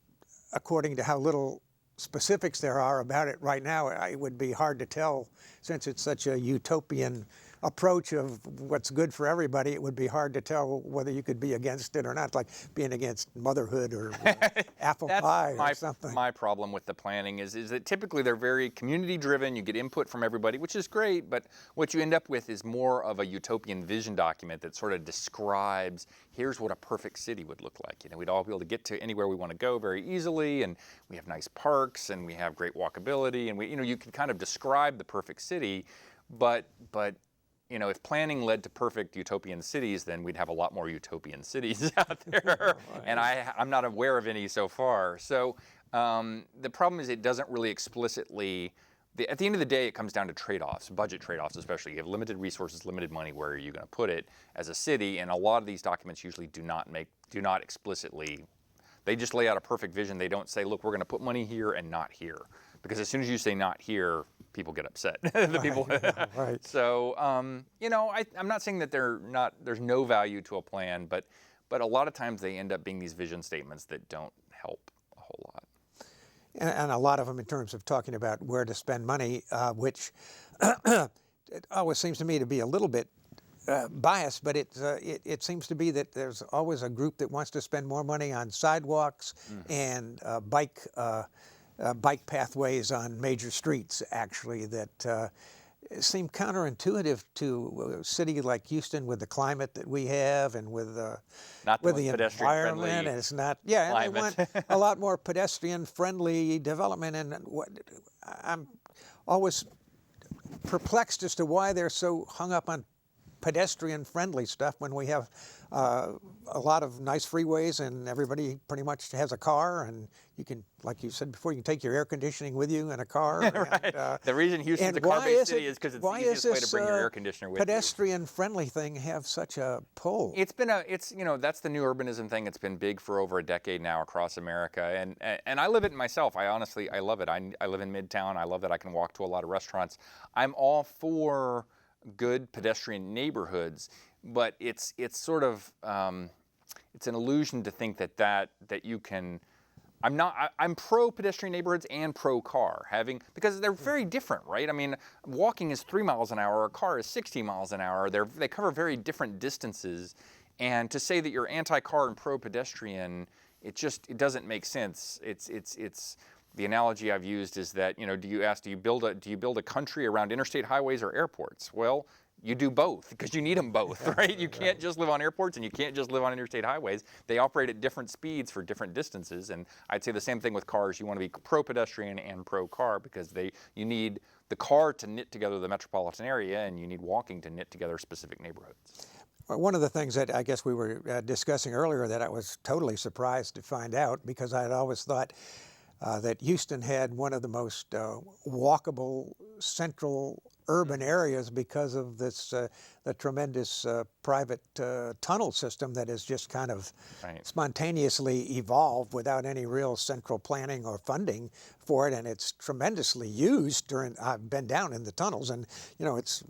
according to how little specifics there are about it right now, it would be hard to tell, since it's such a utopian approach of what's good for everybody. It would be hard to tell whether you could be against it or not, like being against motherhood or apple pie or something. My problem with the planning is that typically they're very community driven. You get input from everybody, which is great, but what you end up with is more of a utopian vision document that sort of describes, here's what a perfect city would look like. You know, we'd all be able to get to anywhere we want to go very easily, and we have nice parks, and we have great walkability, and you can kind of describe the perfect city, but if planning led to perfect utopian cities, then we'd have a lot more utopian cities out there, and I'm not aware of any so far. So the problem is it doesn't really explicitly, at the end of the day, it comes down to trade-offs, budget trade-offs especially. You have limited resources, limited money, where are you going to put it as a city? And a lot of these documents usually do not explicitly, they just lay out a perfect vision. They don't say, look, we're going to put money here and not here. Because as soon as you say not here, people get upset. Right. So, I'm not saying that there's no value to a plan, but a lot of times they end up being these vision statements that don't help a whole lot. And a lot of them in terms of talking about where to spend money, which it always seems to me to be a little bit biased, but it seems to be that there's always a group that wants to spend more money on sidewalks and bike pathways on major streets, actually, that seem counterintuitive to a city like Houston with the climate that we have and with the environment. And it's not, and they want a lot more pedestrian-friendly development. And I'm always perplexed as to why they're so hung up on pedestrian-friendly stuff when we have a lot of nice freeways and everybody pretty much has a car, and you can, like you said before, you can take your air conditioning with you in a car. Right. And, the reason Houston's a car-based city is because it's the easiest way to bring your air conditioner with you. Pedestrian-friendly thing have such a pull? That's the new urbanism thing. It's been big for over a decade now across America, and I live it myself. I love it. I live in Midtown. I love that I can walk to a lot of restaurants. I'm all for good pedestrian neighborhoods, but it's sort of it's an illusion to think that you can. I'm pro pedestrian neighborhoods and pro car, because they're very different, right? I mean, walking is 3 miles an hour, a car is 60 miles an hour. They cover very different distances, and to say that you're anti-car and pro pedestrian, it doesn't make sense. It's the analogy I've used is that, do you build a country around interstate highways or airports? Well, you do both, because you need them both, right? You can't just live on airports and you can't just live on interstate highways. They operate at different speeds for different distances, and I'd say the same thing with cars. You want to be pro-pedestrian and pro-car, because you need the car to knit together the metropolitan area, and you need walking to knit together specific neighborhoods. One of the things that I guess we were discussing earlier that I was totally surprised to find out, because I had always thought that Houston had one of the most walkable central urban areas because of this the tremendous private tunnel system that has just kind of spontaneously evolved without any real central planning or funding for it, and it's tremendously used during. I've been down in the tunnels, and it's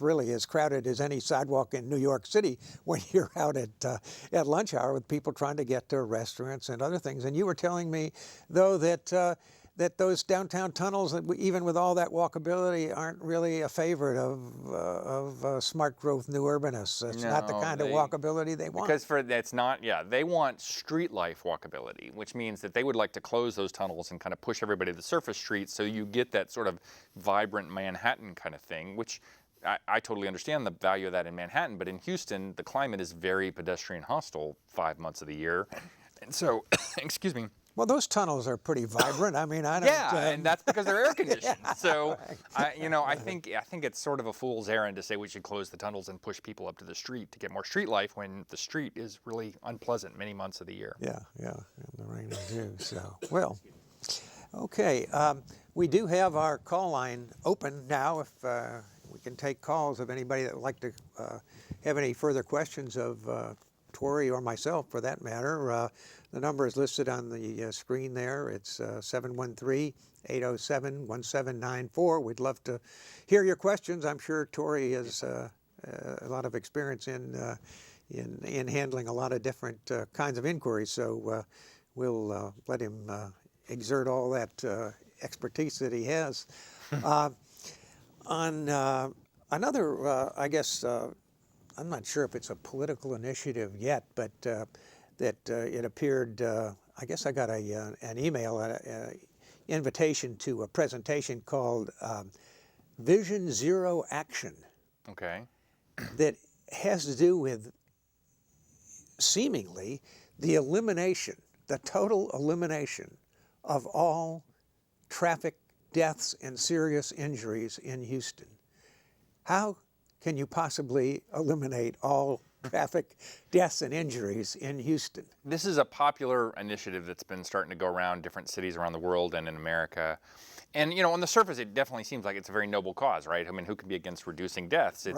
really as crowded as any sidewalk in New York City when you're out at lunch hour with people trying to get to restaurants and other things. And you were telling me, though, that those downtown tunnels, even with all that walkability, aren't really a favorite of smart growth new urbanists. It's not the kind of walkability they want. Because that's not, they want street life walkability, which means that they would like to close those tunnels and kind of push everybody to the surface streets so you get that sort of vibrant Manhattan kind of thing, which I totally understand the value of that in Manhattan, but in Houston, the climate is very pedestrian hostile 5 months of the year. And so, excuse me. Well, those tunnels are pretty vibrant. I mean, I don't. And that's because they're air conditioned. So, I think it's sort of a fool's errand to say we should close the tunnels and push people up to the street to get more street life when the street is really unpleasant many months of the year. Yeah, and the rain too. So, well, okay. We do have our call line open now. If we can take calls of anybody that would like to have any further questions of Tory or myself, for that matter. The number is listed on the screen there. It's 713-807-1794. We'd love to hear your questions. I'm sure Tory has a lot of experience in handling a lot of different kinds of inquiries, so we'll let him exert all that expertise that he has. On another, I guess, I'm not sure if it's a political initiative yet, but that it appeared, I guess I got an email, invitation to a presentation called Vision Zero Action. Okay. That has to do with seemingly the total elimination of all traffic deaths and serious injuries in Houston. How can you possibly eliminate all traffic deaths and injuries in Houston? This is a popular initiative that's been starting to go around different cities around the world and in America. And, on the surface, it definitely seems like it's a very noble cause, right? I mean, who can be against reducing deaths? It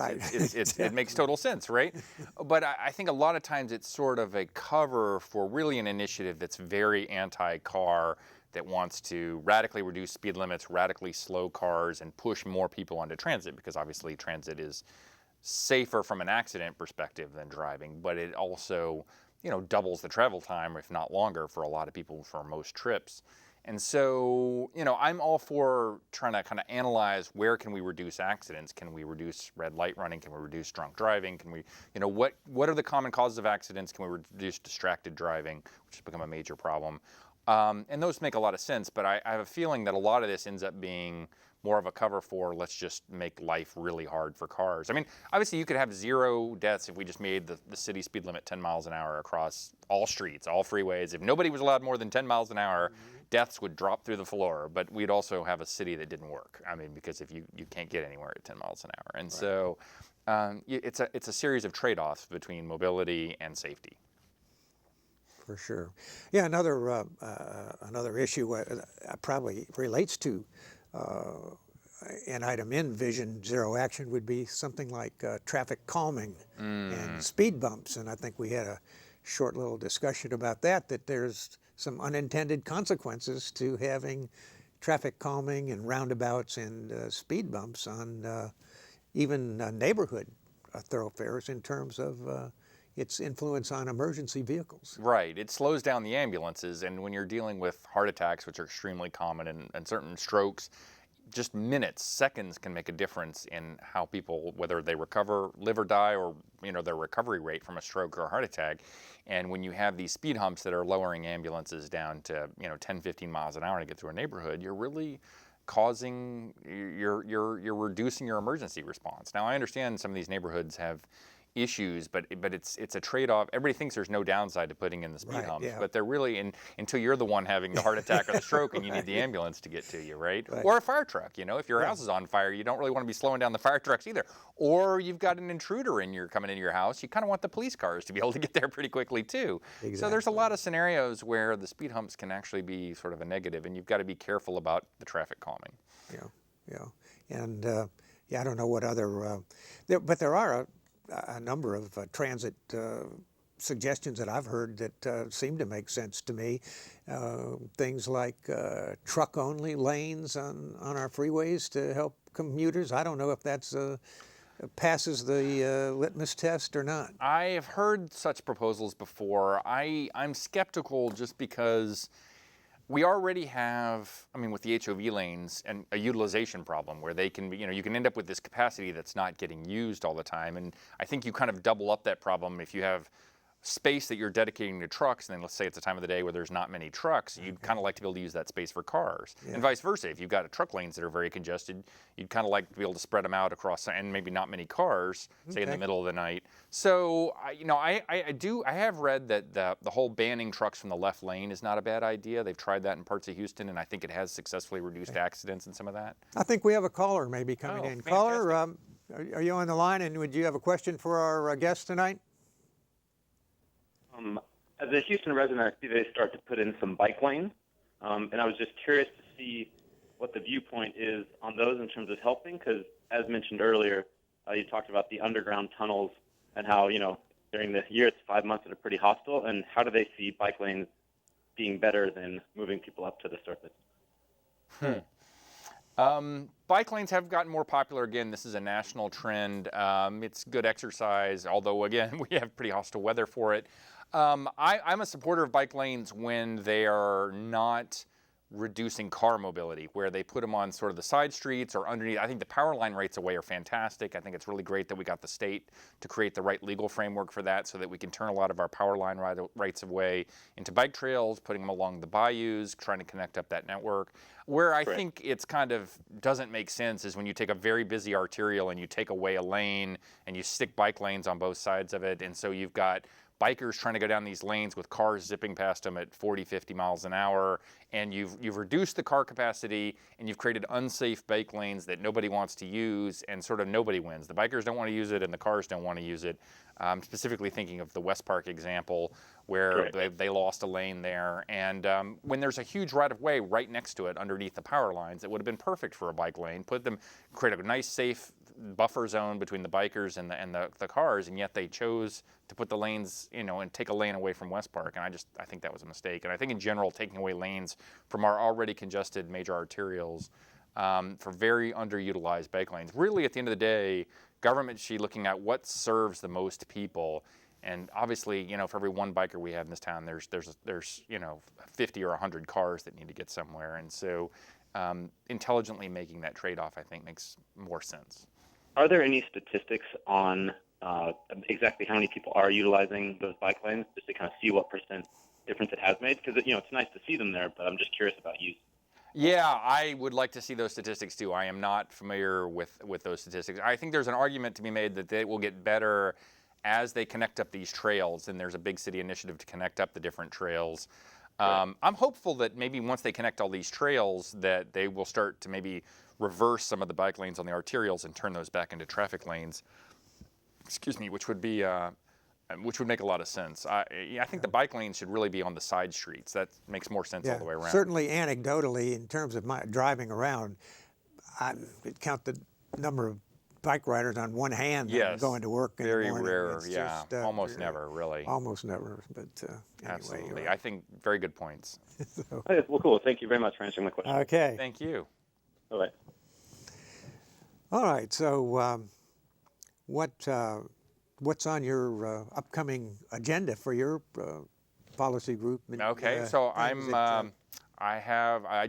makes total sense, right? But I think a lot of times it's sort of a cover for really an initiative that's very anti-car, that wants to radically reduce speed limits, radically slow cars, and push more people onto transit, because obviously transit is safer from an accident perspective than driving, but it also, doubles the travel time, if not longer, for a lot of people for most trips. And so, I'm all for trying to kind of analyze where can we reduce accidents? Can we reduce red light running? Can we reduce drunk driving? Can we, what are the common causes of accidents? Can we reduce distracted driving, which has become a major problem? And those make a lot of sense, but I have a feeling that a lot of this ends up being more of a cover for let's just make life really hard for cars. I mean, obviously you could have 0 deaths if we just made the city speed limit 10 miles an hour across all streets, all freeways. If nobody was allowed more than 10 miles an hour, deaths would drop through the floor, but we'd also have a city that didn't work. I mean, because if you can't get anywhere at 10 miles an hour. And so it's a series of trade-offs between mobility and safety. For sure. Yeah, another issue probably relates to an item in Vision Zero Action would be something like traffic calming and speed bumps. And I think we had a short little discussion about that there's some unintended consequences to having traffic calming and roundabouts and speed bumps on even neighborhood thoroughfares in terms of its influence on emergency vehicles. Right. It slows down the ambulances, and when you're dealing with heart attacks, which are extremely common, and certain strokes, just minutes, seconds can make a difference in how people, whether they recover, live or die, or their recovery rate from a stroke or a heart attack. And when you have these speed humps that are lowering ambulances down to 10, 15 miles an hour to get through a neighborhood, you're really you're reducing your emergency response. Now, I understand some of these neighborhoods have issues, but it's a trade-off. Everybody thinks there's no downside to putting in the speed humps, but they're really until you're the one having the heart attack or the stroke and you need the ambulance to get to you, right? Or a fire truck. If your house is on fire, you don't really want to be slowing down the fire trucks either. Or you've got an intruder coming into your house, you kind of want the police cars to be able to get there pretty quickly too. Exactly. So there's a lot of scenarios where the speed humps can actually be sort of a negative, and you've got to be careful about the traffic calming. Yeah. And Yeah, I don't know what other, but there are a number of transit suggestions that I've heard that seem to make sense to me. Things like truck-only lanes on our freeways to help commuters. I don't know if that's passes the litmus test or not. I have heard such proposals before. I'm skeptical just because we already have, I mean, with the HOV lanes, and a utilization problem where they can be, you can end up with this capacity that's not getting used all the time. And I think you kind of double up that problem if you have space that you're dedicating to trucks, and then let's say it's a time of the day where there's not many trucks, you'd kind of like to be able to use that space for cars. Yeah. And vice versa. If you've got truck lanes that are very congested, you'd kind of like to be able to spread them out across, and maybe not many cars, say in the middle of the night. So, I have read that the whole banning trucks from the left lane is not a bad idea. They've tried that in parts of Houston, and I think it has successfully reduced accidents and some of that. I think we have a caller maybe coming in. Fantastic. Caller, are you on the line, and would you have a question for our guest tonight? As a Houston resident, I see they start to put in some bike lanes, and I was just curious to see what the viewpoint is on those in terms of helping, because as mentioned earlier, you talked about the underground tunnels and how, during the year it's 5 months that are pretty hostile, and how do they see bike lanes being better than moving people up to the surface? Bike lanes have gotten more popular. Again, this is a national trend. It's good exercise, although, again, we have pretty hostile weather for it. I'm a supporter of bike lanes when they are not reducing car mobility, where they put them on sort of the side streets or underneath. I think the power line rights of way are fantastic. I think it's really great that we got the state to create the right legal framework for that so that we can turn a lot of our power line rights of way into bike trails, putting them along the bayous, trying to connect up that network. Where I think it's kind of doesn't make sense is when you take a very busy arterial and you take away a lane and you stick bike lanes on both sides of it, and so you've got bikers trying to go down these lanes with cars zipping past them at 40, 50 miles an hour, and you've reduced the car capacity, and you've created unsafe bike lanes that nobody wants to use, and sort of nobody wins. The bikers don't want to use it, and the cars don't want to use it. Specifically thinking of the West Park example, where they lost a lane there, and when there's a huge right-of-way right next to it underneath the power lines, it would have been perfect for a bike lane. Create a nice, safe buffer zone between the bikers and the cars, and yet they chose to put the lanes, and take a lane away from West Park, and I think that was a mistake. And I think in general, taking away lanes from our already congested major arterials for very underutilized bike lanes. Really, at the end of the day, government should be looking at what serves the most people. And obviously, for every one biker we have in this town, there's 50 or 100 cars that need to get somewhere. And so intelligently making that trade-off, I think, makes more sense. Are there any statistics on exactly how many people are utilizing those bike lanes, just to kind of see what percent difference it has made? Because it's nice to see them there, but I'm just curious about use. Yeah, I would like to see those statistics too. I am not familiar with those statistics. I think there's an argument to be made that they will get better as they connect up these trails, and there's a big city initiative to connect up the different trails. I'm hopeful that maybe once they connect all these trails that they will start to maybe reverse some of the bike lanes on the arterials and turn those back into traffic lanes, which would make a lot of sense. I think the bike lanes should really be on the side streets. That makes more sense all the way around. Certainly anecdotally, in terms of my driving around, I could count the number of bike riders on one hand going to work in the morning. Very rare, almost never, really. Almost never, but anyway. Absolutely. I think very good points. Okay, well, cool. Thank you very much for answering my question. Okay. Thank you. Bye-bye. All right, so what's on your upcoming agenda for your policy group? Okay, so I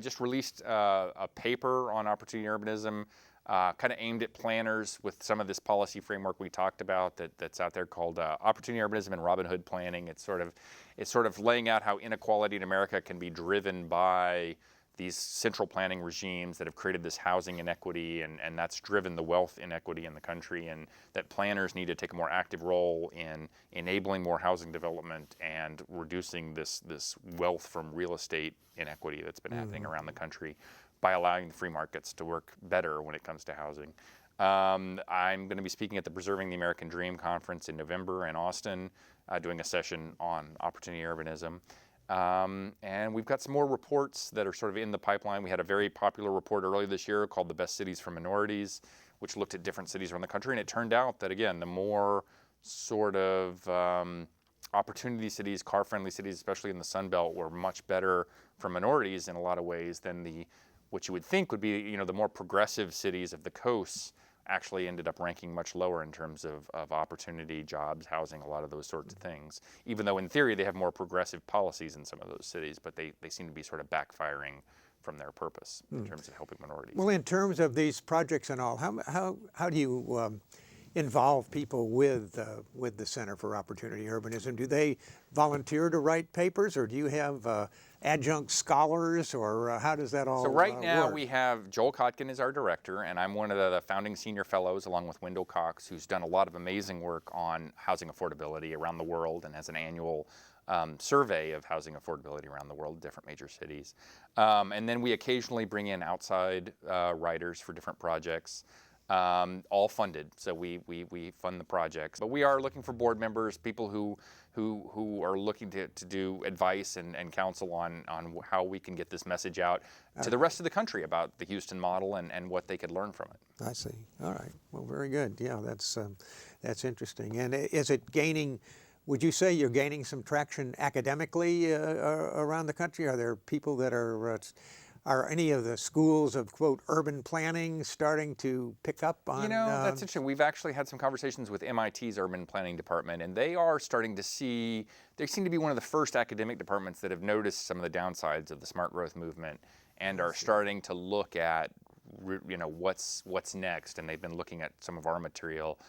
just released a paper on opportunity urbanism, kind of aimed at planners with some of this policy framework we talked about that's out there called Opportunity Urbanism and Robin Hood Planning. It's sort of laying out how inequality in America can be driven by these central planning regimes that have created this housing inequity, and that's driven the wealth inequity in the country, and that planners need to take a more active role in enabling more housing development and reducing this wealth from real estate inequity that's been happening around the country by allowing the free markets to work better when it comes to housing. I'm going to be speaking at the Preserving the American Dream conference in November in Austin, doing a session on opportunity urbanism. And we've got some more reports that are sort of in the pipeline. We had a very popular report earlier this year called The Best Cities for Minorities, which looked at different cities around the country, and it turned out that, again, the more sort of opportunity cities, car-friendly cities, especially in the Sun Belt, were much better for minorities in a lot of ways than what you would think would be, the more progressive cities of the coasts actually ended up ranking much lower in terms of opportunity, jobs, housing, a lot of those sorts of things. Even though in theory they have more progressive policies in some of those cities, but they seem to be sort of backfiring from their purpose in terms of helping minorities. Well, in terms of these projects and all, how do you involve people with the Center for Opportunity Urbanism? Do they volunteer to write papers, or do you have adjunct scholars, or how does that all So right now work? we have Joel Kotkin is our director, and I'm one of the founding senior fellows along with Wendell Cox, who's done a lot of amazing work on housing affordability around the world and has an annual survey of housing affordability around the world, different major cities. And then we occasionally bring in outside writers for different projects. All funded, so we fund the projects. But we are looking for board members, people who are looking to do advice and counsel on how we can get this message out to the rest of the country about the Houston model and what they could learn from it. I see. All right. Well, very good. Yeah, that's interesting. And is it gaining? Would you say you're gaining some traction academically around the country? Are there people that are any of the schools of, quote, urban planning starting to pick up on? That's interesting. We've actually had some conversations with MIT's urban planning department, and they are starting to they seem to be one of the first academic departments that have noticed some of the downsides of the smart growth movement and are starting to look at, what's next, and they've been looking at some of our material.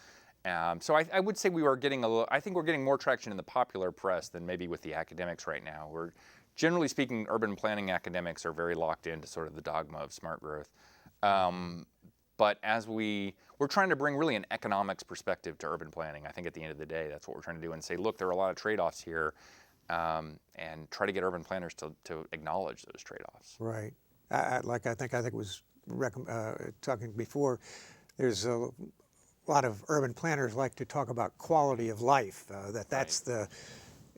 So I would say I think we're getting more traction in the popular press than maybe with the academics right now. Generally speaking, urban planning academics are very locked into sort of the dogma of smart growth. But as we're trying to bring really an economics perspective to urban planning. I think at the end of the day, that's what we're trying to do and say, look, there are a lot of trade-offs here, and try to get urban planners to acknowledge those trade-offs. Right. I think was talking before, there's a lot of urban planners like to talk about quality of life, that's the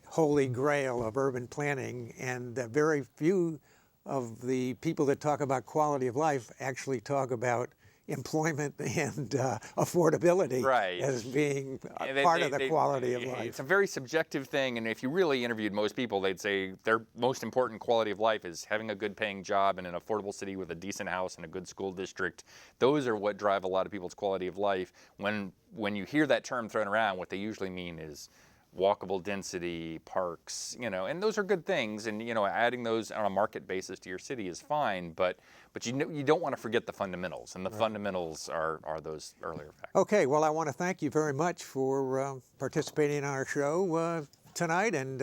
holy grail of urban planning, and that very few of the people that talk about quality of life actually talk about employment and affordability as being part of the quality of life. It's a very subjective thing, and if you really interviewed most people, they'd say their most important quality of life is having a good paying job in an affordable city with a decent house and a good school district. Those are what drive a lot of people's quality of life. When you hear that term thrown around, what they usually mean is walkable density, parks, and those are good things, and adding those on a market basis to your city is fine, but you don't want to forget the fundamentals, and the fundamentals are those earlier factors. Okay, well, I want to thank you very much for participating in our show tonight and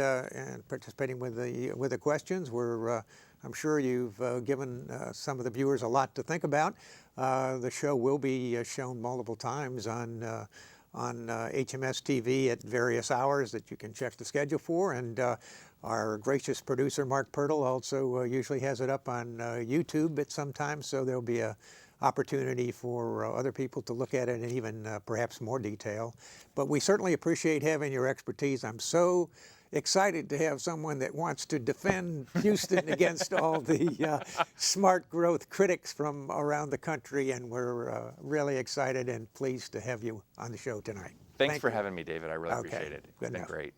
participating with the questions. I'm sure you've given some of the viewers a lot to think about. The show will be shown multiple times on HMS TV at various hours that you can check the schedule for, and our gracious producer Mark Pirtle also usually has it up on YouTube at some time, so there'll be a opportunity for other people to look at it in even perhaps more detail. But we certainly appreciate having your expertise. I'm so excited to have someone that wants to defend Houston against all the smart growth critics from around the country, and we're really excited and pleased to have you on the show tonight. Thanks for having me, David. I really appreciate it. It's been great.